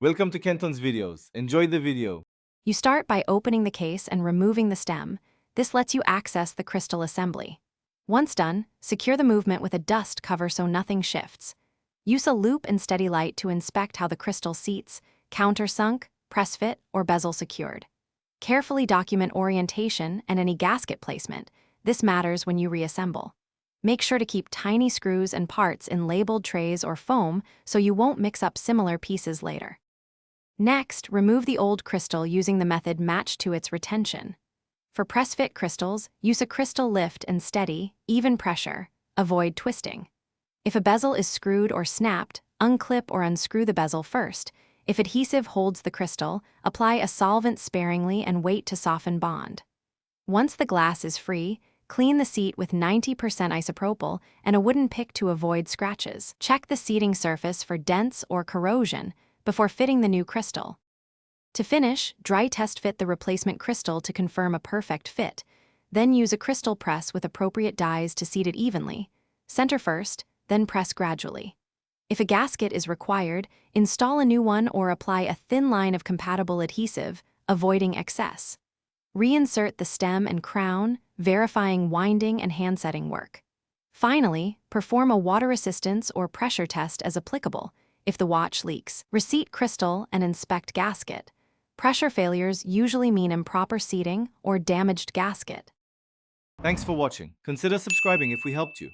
Welcome to Kenton's videos. Enjoy the video. You start by opening the case and removing the stem. This lets you access the crystal assembly. Once done, secure the movement with a dust cover so nothing shifts. Use a loupe and steady light to inspect how the crystal seats, countersunk, press fit, or bezel secured. Carefully document orientation and any gasket placement. This matters when you reassemble. Make sure to keep tiny screws and parts in labeled trays or foam so you won't mix up similar pieces later. Next, remove the old crystal using the method matched to its retention. For press-fit crystals, use a crystal lift and steady, even pressure. Avoid twisting. If a bezel is screwed or snapped, unclip or unscrew the bezel first. If adhesive holds the crystal, apply a solvent sparingly and wait to soften bond. Once the glass is free, clean the seat with 90% isopropyl and a wooden pick to avoid scratches. Check the seating surface for dents or corrosion before fitting the new crystal. To finish, dry test fit the replacement crystal to confirm a perfect fit. Then use a crystal press with appropriate dies to seat it evenly. Center first, then press gradually. If a gasket is required, install a new one or apply a thin line of compatible adhesive, avoiding excess. Reinsert the stem and crown, verifying winding and handsetting work. Finally, perform a water resistance or pressure test as applicable if the watch leaks. Reseat crystal and inspect gasket. Pressure failures usually mean improper seating or damaged gasket. Thanks for watching. Consider subscribing if we helped you.